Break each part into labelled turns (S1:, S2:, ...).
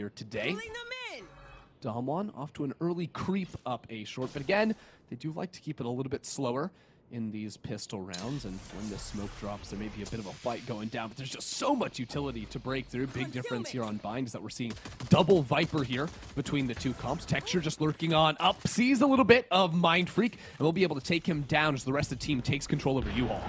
S1: here today. DWG off to an early creep up A short, but again, they do like to keep it a little bit slower in these pistol rounds, and when the smoke drops, there may be a bit of a fight going down, but there's just so much utility to break through. Big difference here on Bind is that we're seeing double Viper here between the two comps. Texture just lurking on up, sees a little bit of mindfreak, and we'll be able to take him down as the rest of the team takes control over U-Haul.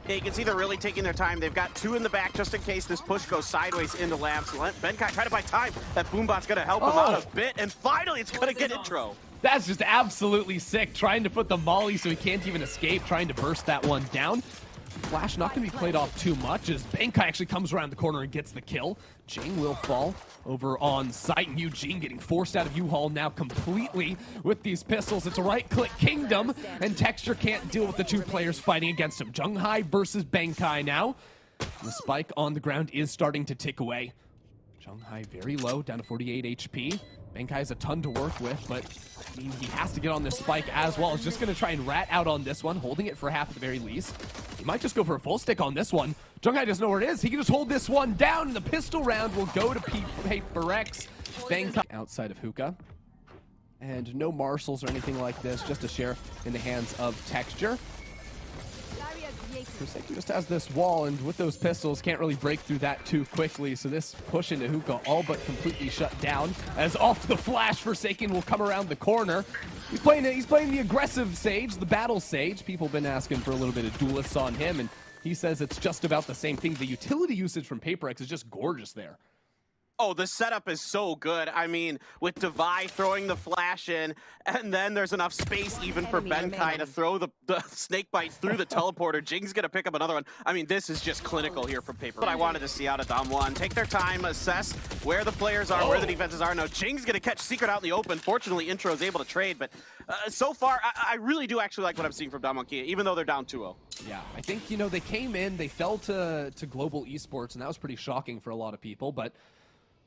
S2: Yeah, you can see they're really taking their time. They've got two in the back just in case this push goes sideways into Lamps. Benkai try to buy time. That Boombot's going to help him out a bit, and finally it's going to get intro.
S1: That's just absolutely sick, trying to put the molly so he can't even escape, trying to burst that one down. Flash not going to be played off too much as Benkai actually comes around the corner and gets the kill. Jinggg will fall over on site, and Eugene getting forced out of U-Haul now completely with these pistols. It's a right-click kingdom, and Texture can't deal with the two players fighting against him. Jeong versus Benkai now. The spike on the ground is starting to tick away. Jeong very low, down to 48 HP. Benkai has a ton to work with, but I mean, he has to get on this spike as well. He's just going to try and rat out on this one, holding it for half at the very least. He might just go for a full stick on this one. Jeong doesn't know where it is. He can just hold this one down, and the pistol round will go to PaperX. Benkai outside of Hookah. And no marshals or anything like this, just a share in the hands of Texture. Forsaken just has this wall, and with those pistols, can't really break through that too quickly, so this push into Hookah all but completely shut down, as off the flash, Forsaken will come around the corner. He's playing the aggressive Sage, the battle Sage. People have been asking for a little bit of duelists on him, and he says it's just about the same thing. The utility usage from PaperX is just gorgeous there.
S2: Oh, the setup is so good. I mean, with Devi throwing the flash in, and then there's enough space even for Benkai to throw the snake bite through the teleporter. Jingg's gonna pick up another one. I mean, this is just clinical here from Paper. What I wanted to see out of DWG. Take their time, assess where the players are, where the defenses are. Now, Jingg's gonna catch Secret out in the open. Fortunately, Intro is able to trade, but so far, I really do actually like what I'm seeing from DWG, even though they're down 2-0.
S1: Yeah, I think, you know, they came in, they fell to Global Esports, and that was pretty shocking for a lot of people, but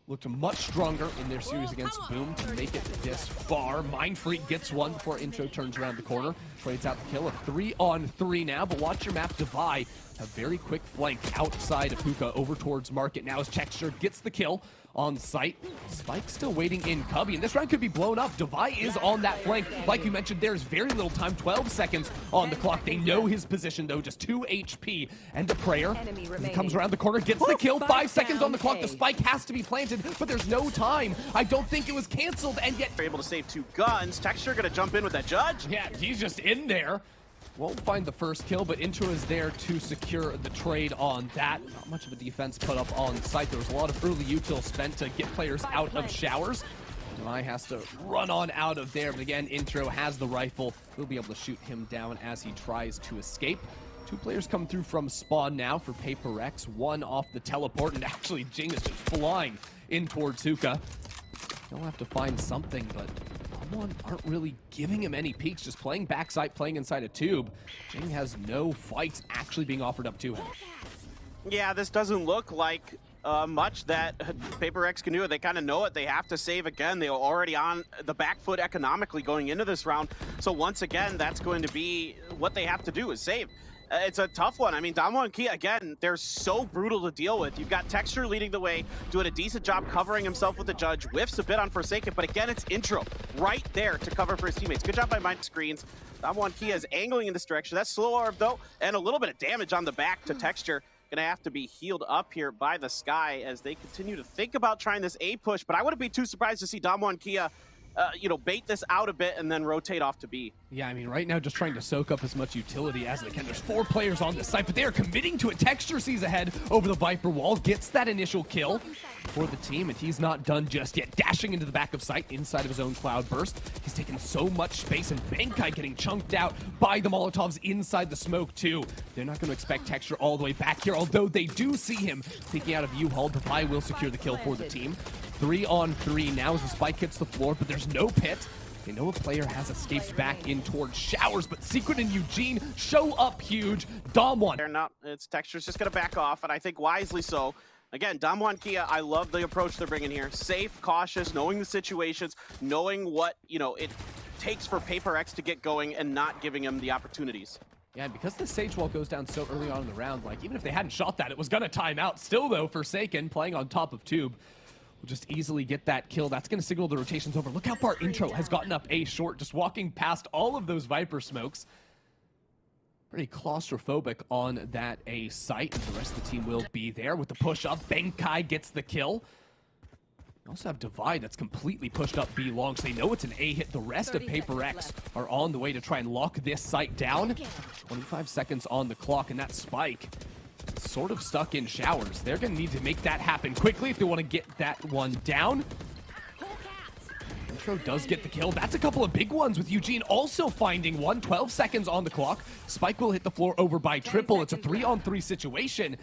S1: looked much stronger in their series against Boom to make it this far. mindfreak gets one before Intro turns around the corner. Trades out the kill. A 3-on-3 now, but watch your map. Devi, a very quick flank outside of Hookah over towards Market now as Texture gets the kill on site. Spike still waiting in Cubby, and this round could be blown up. Devi is on that flank. Like you mentioned, there's very little time, 12 seconds on the clock. They know his position, though, just 2 HP. And a prayer. He comes around the corner, gets the kill, 5 seconds on the clock. The spike has to be planted, but there's no time. I don't think it was canceled, and yet...
S2: They're able to save 2 guns. Texture gonna jump in with that Judge.
S1: Yeah, he's just in there. Won't find the first kill, but Intro is there to secure the trade on that. Not much of a defense put up on site. There was a lot of early util spent to get players out of showers. Devi has to run on out of there, but again, Intro has the rifle. We'll be able to shoot him down as he tries to escape. 2 players come through from spawn now for PaperX. 1 off the teleport, and actually Jinggg is just flying in towards Hookah. They'll have to find something, but DWG aren't really giving him any peeks, just playing backside, playing inside a tube. Jinggg has no fights actually being offered up to him.
S2: Yeah, this doesn't look like much that PaperX can do. They kind of know it. They have to save again. They are already on the back foot economically going into this round. So once again, that's going to be what they have to do is save. It's a tough one. I mean, DWG, again, they're so brutal to deal with. You've got Texture leading the way, doing a decent job covering himself with the Judge, whiffs a bit on Forsaken, but again, it's Intro right there to cover for his teammates. Good job by Mind Screens. DWG is angling in this direction. That's slow orb, though, and a little bit of damage on the back to Texture. Gonna have to be healed up here by the Sky as they continue to think about trying this A push, but I wouldn't be too surprised to see DWG you know, bait this out a bit and then rotate off to B.
S1: Yeah, I mean, right now just trying to soak up as much utility as they can. There's 4 players on this site, but they are committing to it. Texture sees ahead over the Viper wall, gets that initial kill for the team, and he's not done just yet. Dashing into the back of sight inside of his own cloud burst. He's taken so much space, and Benkai getting chunked out by the Molotovs inside the smoke, too. They're not going to expect Texture all the way back here, although they do see him peeking out of U-Haul. Devi will secure the kill for the team. 3-on-3 now as the spike hits the floor, but there's no pit. They know a player has escaped back in towards showers, but Secret and Eugene show up huge. DWG.
S2: They're not, it's Texture's just gonna back off, and I think wisely so. Again, DWG, I love the approach they're bringing here. Safe, cautious, knowing the situations, knowing what, you know, it takes for PaperX to get going and not giving him the opportunities.
S1: Yeah, and because the Sage Wall goes down so early on in the round, like, even if they hadn't shot that, it was gonna time out. Still, though, Forsaken playing on top of Tube will just easily get that kill. That's going to signal the rotation's over. Look how far Intro has gotten up A short, just walking past all of those Viper smokes. Pretty claustrophobic on that A site. And the rest of the team will be there with the push up. Benkai gets the kill. We also have Divide that's completely pushed up B long, so they know it's an A hit. The rest of Paper X are on the way to try and lock this site down. 25 seconds on the clock, and that Spike sort of stuck in showers. They're going to need to make that happen quickly if they want to get that one down. Intro does get the kill. That's a couple of big ones with Eugene also finding one. 12 seconds on the clock. Spike will hit the floor over by triple. It's a 3-on-3 situation.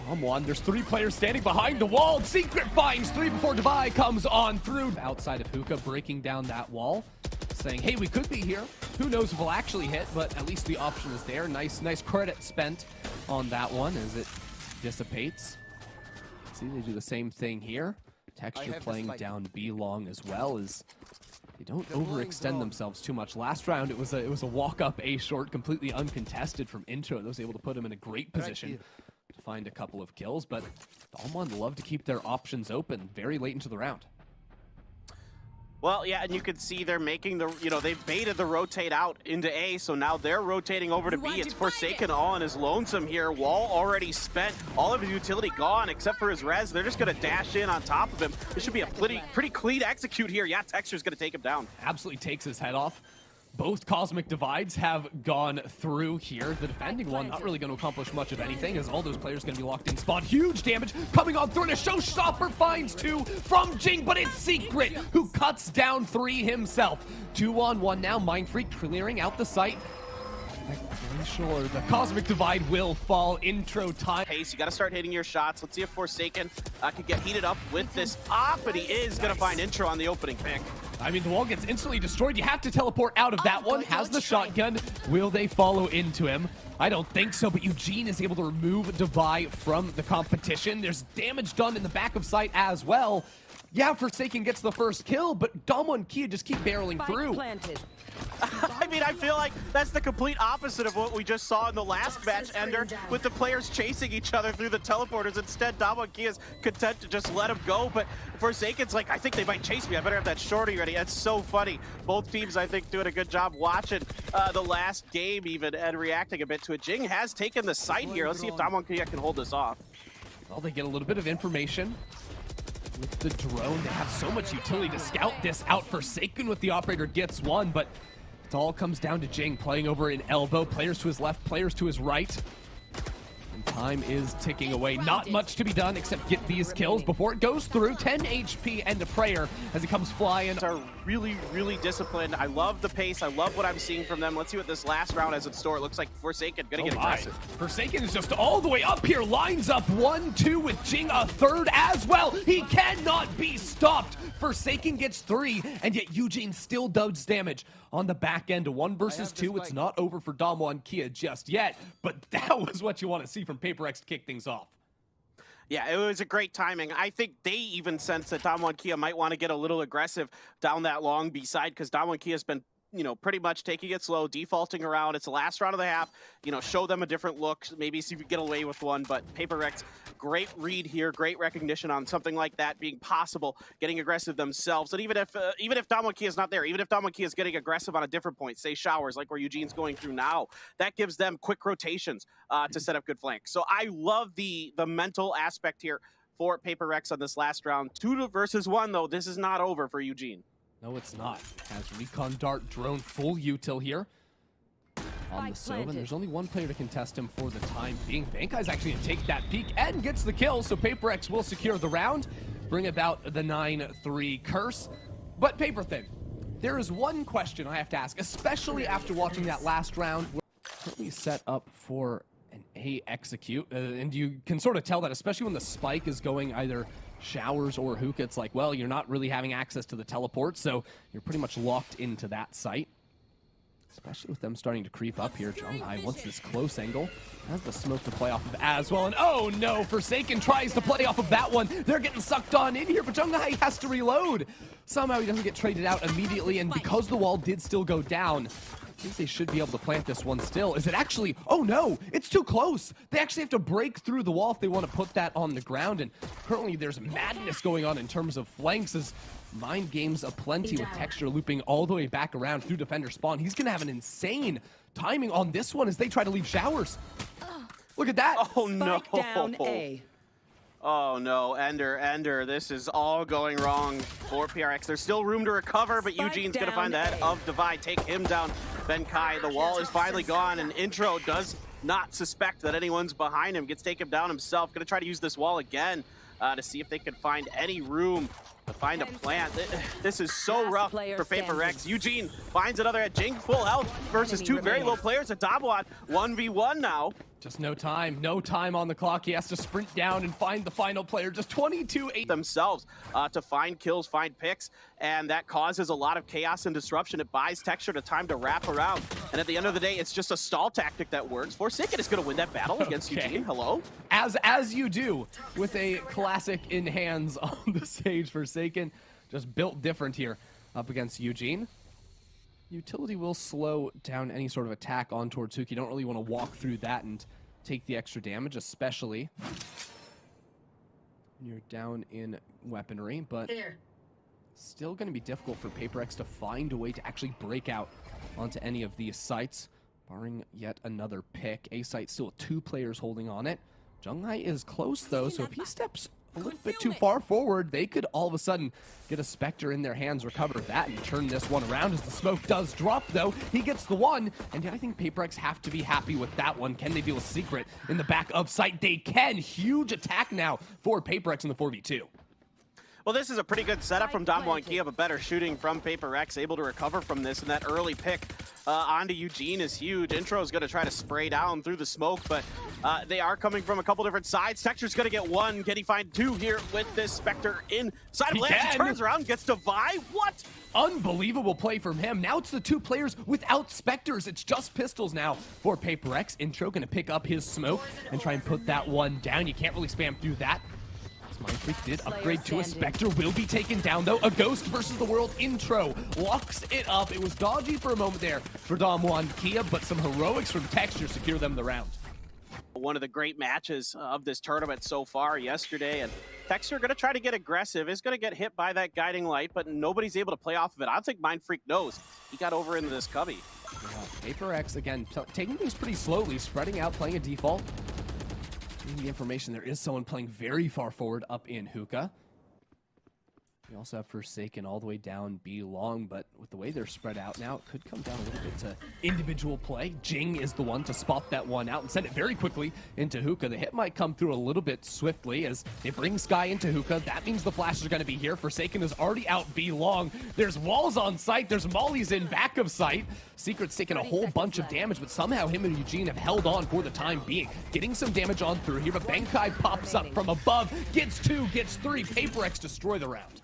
S1: DAMWON, there's 3 players standing behind the wall. Secret finds 3 before Divide comes on through. Outside of Hookah, breaking down that wall, saying, hey, we could be here. Who knows if we'll actually hit, but at least the option is there. Nice credit spent on that one as it dissipates. See, they do the same thing here. Texture playing down B long as well, as they don't overextend themselves too much. Last round, it was a walk-up A short, completely uncontested from Intro. That was able to put him in a great position to find a couple of kills, but DAMWON love to keep their options open very late into the round.
S2: Well, yeah, and you can see they're making the, they've baited the rotate out into A, so now they're rotating over to B. It's Forsaken all on his lonesome here. Wall already spent, all of his utility gone except for his res. They're just going to dash in on top of him. This should be a pretty clean execute here. Yeah, Texture's going to take him down.
S1: Absolutely takes his head off. Both Cosmic Divides have gone through here. The defending one not really going to accomplish much of anything, as all those players going to be locked in spawn. Huge damage coming on through, and a showstopper finds 2 from Jinggg, but it's Secret who cuts down 3 himself. 2-on-1 now. mindfreak clearing out the site. Sure, the Cosmic Divide will fall. Intro time.
S2: Pace, you got to start hitting your shots. Let's see if Forsaken can get heated up with this op, but he is going to find Intro on the opening pick.
S1: I mean, the wall gets instantly destroyed. You have to teleport out of that one. Has the shotgun. Will they follow into him? I don't think so, but Eugene is able to remove Divide from the competition. There's damage done in the back of sight as well. Yeah, Forsaken gets the first kill, but DWG Kia just keep barreling through.
S2: I mean, I feel like that's the complete opposite of what we just saw in the last match, Ender, with the players chasing each other through the teleporters. Instead, DWG Kia is content to just let him go, but Forsaken's like, I think they might chase me. I better have that shorty ready. That's so funny. Both teams, I think, doing a good job watching the last game even and reacting a bit to it. Jinggg has taken the site here. Let's see if DWG Kia can hold this off.
S1: Well, they get a little bit of information. With the drone, they have so much utility to scout this out. Forsaken with the operator gets one, but it all comes down to Jinggg playing over in elbow. Players to his left, players to his right. And time is ticking away. Not much to be done except get these kills before it goes through. 10 HP and a prayer as it comes flying.
S2: Are really disciplined. I love the pace. I love what I'm seeing from them. Let's see what this last round has in store. It looks like Forsaken gonna get aggressive.
S1: Forsaken is just all the way up here. Lines up 1-2 with Jinggg a third as well. He cannot be stopped. Forsaken gets 3, and yet Eugene still does damage on the back end. 1 versus 2. It's not over for DWG Kia just yet, but that was what you want to see from Paper X to kick things off.
S2: Yeah, it was a great timing. I think they even sensed that DWG Kia might want to get a little aggressive down that long B side, because DWG Kia has been, pretty much taking it slow, defaulting around. It's the last round of the half. Show them a different look. Maybe see if we get away with one. But Paper X, great read here, great recognition on something like that being possible, getting aggressive themselves. And even if DWG Kia is not there, even if DWG Kia is getting aggressive on a different point, say showers, like where Eugene's going through now, that gives them quick rotations to set up good flanks. So I love the mental aspect here for Paper X on this last round. 2 versus 1, though. This is not over for Eugene.
S1: No, it's not. Has Recon Dart drone full util here on the Sova. There's only 1 player to contest him for the time being. Benkai's actually going to take that peek and gets the kill, so Paper X will secure the round, bring about the 9-3 curse. But Paper Thin, there is one question I have to ask, especially after watching that last round. Currently set up for an A execute, and you can sort of tell that, especially when the spike is going either showers or hookah. It's like, well, you're not really having access to the teleport, so you're pretty much locked into that site. Especially with them starting to creep up here. Jeong wants this close angle. Has the smoke to play off of as well. And oh no, Forsaken tries to play off of that one. They're getting sucked on in here, but Jeong has to reload. Somehow he doesn't get traded out immediately, and because the wall did still go down, I think they should be able to plant this one still. Is it actually? Oh no, it's too close. They actually have to break through the wall if they want to put that on the ground. And currently there's madness going on in terms of flanks as Mind games aplenty with Texture looping all the way back around through defender spawn. He's going to have an insane timing on this one as they try to leave showers. Look at that.
S2: Oh no.
S3: Down A.
S2: Oh no, Ender, this is all going wrong for PRX. There's still room to recover, but Eugene's gonna find the head of Divide, take him down. Benkai, the wall is finally gone, and Intro does not suspect that anyone's behind him, gets taken down himself. Gonna try to use this wall again to see if they can find any room to find a plant. This is so rough for PaperX. Eugene finds another at Jinggg, full health versus two very low players at DWG. 1v1 now.
S1: Just no time on the clock. He has to sprint down and find the final player. Just 22-8
S2: themselves to find kills, find picks, and that causes a lot of chaos and disruption. It buys Texture the time to wrap around, and at the end of the day, it's just a stall tactic that works. Forsaken is going to win that battle against Eugene. Hello?
S1: As you do with a classic in hands on the stage. Forsaken just built different here up against Eugene. Utility will slow down any sort of attack on towards Hook. You don't really want to walk through that and take the extra damage, especially when you're down in weaponry, but still going to be difficult for PaperX to find a way to actually break out onto any of these sites, barring yet another pick. A site still 2 players holding on it. Jeong is close though, so if he steps a little bit too far forward, they could all of a sudden get a Spectre in their hands, recover that, and turn this one around. As the smoke does drop, though, he gets the one, and I think PaperX have to be happy with that one. Can they deal a secret in the back of sight? They can. Huge attack now for PaperX in the 4v2.
S2: Well, this is a pretty good setup from DWG Kia, but better shooting from PaperX, able to recover from this, and that early pick onto Eugene is huge. Intro is going to try to spray down through the smoke, but they are coming from a couple different sides. Texture's going to get one. Can he find 2 here with this Spectre inside of Lance? He turns around, gets Divide. What?
S1: Unbelievable play from him. Now it's the 2 players without Spectres. It's just pistols now for PaperX. Intro going to pick up his smoke and try and put that one down. You can't really spam through that. Mindfreak did upgrade to a Spectre, will be taken down though. A Ghost versus the World. Intro locks it up. It was dodgy for a moment there for DWG Kia, but some heroics from Texture secure them the round.
S2: One of the great matches of this tournament so far yesterday, and Texture going to try to get aggressive, is going to get hit by that guiding light, but nobody's able to play off of it. I don't think Mindfreak knows. He got over into this cubby.
S1: Yeah, PaperX, again, taking things pretty slowly, spreading out, playing a default. The information, there is someone playing very far forward up in Hookah. We also have Forsaken all the way down B long, but with the way they're spread out now, it could come down a little bit to individual play. Jinggg is the one to spot that one out and send it very quickly into Hookah. The hit might come through a little bit swiftly as they bring Sky into Hookah. That means the flashes are going to be here. Forsaken is already out B long. There's walls on site. There's mollies in back of sight. Secret's taking a whole bunch of damage, but somehow him and Eugene have held on for the time being. Getting some damage on through here, but Benkai pops up from above. Gets 2, gets 3. PaperX destroy the round.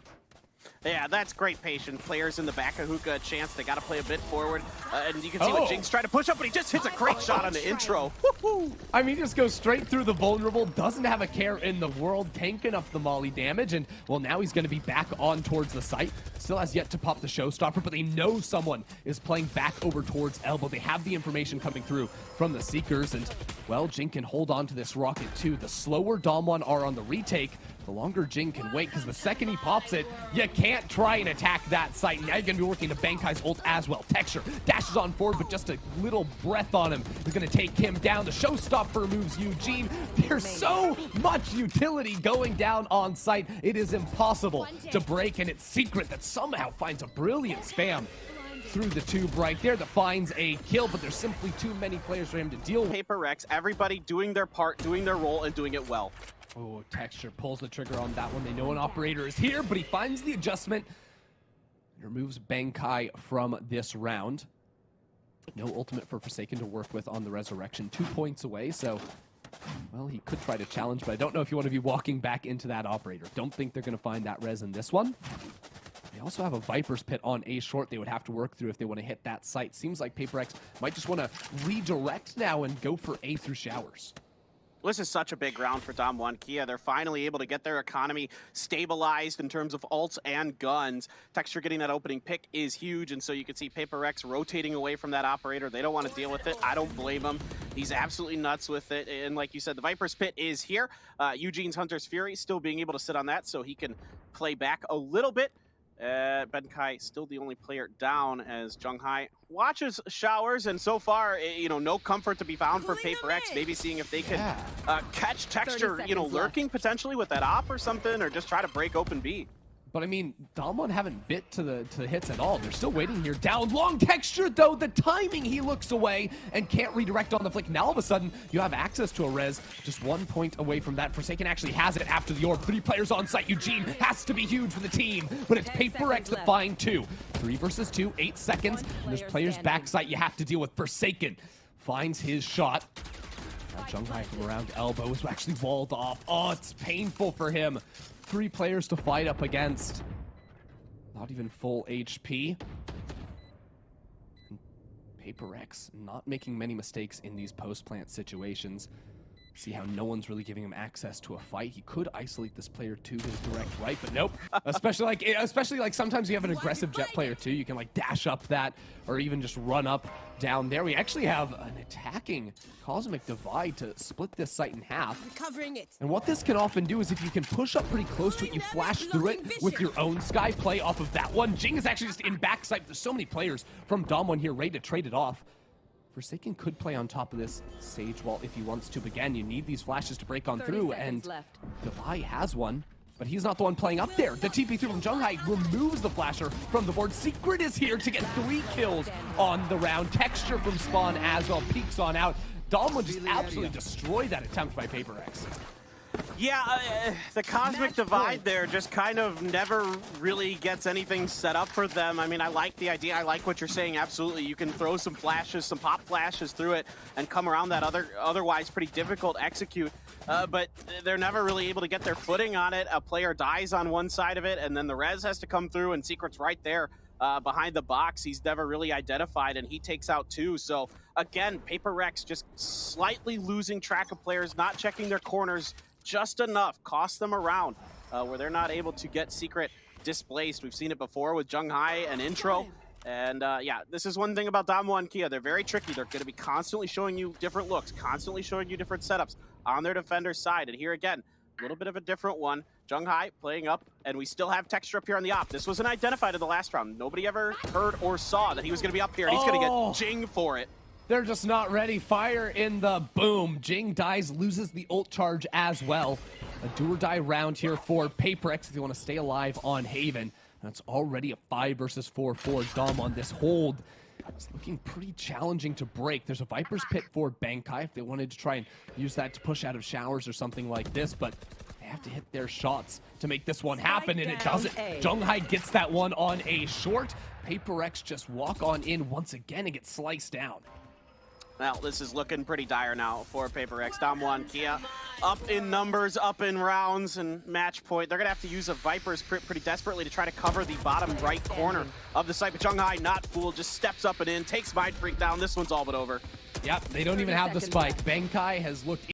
S2: Yeah, that's great patience. Players in the back of Hookah a chance. They got to play a bit forward. And you can see what Jingg's trying to push up, but he just hits a great shot on the intro.
S1: I mean, he just goes straight through the vulnerable, doesn't have a care in the world, tanking up the molly damage, and, well, now he's going to be back on towards the site. Still has yet to pop the showstopper, but they know someone is playing back over towards Elbow. They have the information coming through from the Seekers, and, well, Jinggg can hold on to this rocket, too. The slower DWG are on the retake, the longer Jinggg can wait, because the second he pops it, you can't try and attack that site. Now you're going to be working to Benkai's ult as well. Texture dashes on forward, but just a little breath on him is going to take him down. The showstopper moves Eugene. There's so much utility going down on site. It is impossible to break, and it's Secret that somehow finds a brilliant spam through the tube right there that finds a kill, but there's simply too many players for him to deal with.
S2: PaperX, everybody doing their part, doing their role, and doing it well.
S1: Oh, Texture pulls the trigger on that one. They know an operator is here, but he finds the adjustment and removes Benkai from this round. No ultimate for Forsaken to work with on the Resurrection. 2 points away, so, well, he could try to challenge, but I don't know if you want to be walking back into that operator. Don't think they're going to find that res in this one. They also have a Viper's Pit on A short they would have to work through if they want to hit that site. Seems like PaperX might just want to redirect now and go for A through showers.
S2: This is such a big round for DAMWON Kia. They're finally able to get their economy stabilized in terms of ults and guns. Texture getting that opening pick is huge, and so you can see paperX rotating away from that operator. They don't want to deal with it. I don't blame him. He's absolutely nuts with it. And like you said, the Viper's Pit is here. Eugene's Hunter's Fury still being able to sit on that so he can play back a little bit. Benkai still the only player down as Jeong watches showers, and so far, no comfort to be found for paperX. Maybe seeing if they can catch Texture, lurking potentially with that op or something, or just try to break open B.
S1: But I mean, DAMWON haven't bit to the hits at all. They're still waiting here. Down long Texture, though. The timing, he looks away and can't redirect on the flick. Now all of a sudden, you have access to a res. Just 1 point away from that. Forsaken actually has it after the orb. 3 players on site. Eugene has to be huge for the team, but it's paperX that find 2. 3 versus 2, 8 seconds. And there's players backside you have to deal with. Forsaken finds his shot. Now Jeong from around elbow is actually walled off. Oh, it's painful for him. 3 players to fight up against. Not even full HP. paperX not making many mistakes in these post-plant situations. See how no one's really giving him access to a fight. He could isolate this player to his direct right, but nope. especially like sometimes you have an aggressive jet player too. You can like dash up that or even just run up down there. We actually have an attacking Cosmic Divide to split this site in half.
S3: Covering it.
S1: And what this can often do is if you can push up pretty close to it, you flash through it with your own sky play off of that one. Jinggg is actually just in backside. There's so many players from DAMWON here ready to trade it off. Forsaken could play on top of this Sage Wall if he wants to, but again, you need these flashes to break on through, and Divide has one, but he's not the one playing up there. The TP through from Jeong removes the flasher from the board. Secret is here to get 3 kills on the round. Texture from Spawn as well, peeks on out. DAMWON just absolutely destroyed that attempt by paperX.
S2: Yeah, the Cosmic Divide there just kind of never really gets anything set up for them. I mean, I like the idea. I like what you're saying. Absolutely. You can throw some flashes, some pop flashes through it and come around that otherwise pretty difficult execute. But they're never really able to get their footing on it. A player dies on one side of it, and then the res has to come through, and Secret's right there behind the box. He's never really identified, and he takes out 2. So, again, paperX just slightly losing track of players, not checking their corners just enough, cost them around where they're not able to get Secret displaced. We've seen it before with Jeong and Intro. And yeah, this is one thing about DAMWON Kia. They're very tricky. They're going to be constantly showing you different looks, constantly showing you different setups on their defender's side. And here again, a little bit of a different one. Jeong playing up, and we still have Texture up here on the op. This wasn't identified in the last round. Nobody ever heard or saw that he was going to be up here, and he's going to get Jinggg for it.
S1: They're just not ready. Fire in the boom. Jinggg dies, loses the ult charge as well. A do or die round here for paperX if you want to stay alive on Haven. And it's already a 5 versus 4 for DAMWON. This hold is looking pretty challenging to break. There's a Viper's Pit for Benkai if they wanted to try and use that to push out of showers or something like this, but they have to hit their shots to make this one happen, and it doesn't. Jeong gets that one on a short. paperX just walk on in once again and get sliced down.
S2: Well, this is looking pretty dire now for paperX. DAMWON Kia up in numbers, up in rounds, and match point. They're going to have to use a Viper's pretty desperately to try to cover the bottom right corner of the site. But Jeong not fooled, just steps up and in, takes mindfreak down. This one's all but over.
S1: Yep, they don't even have the spike. Benkai has looked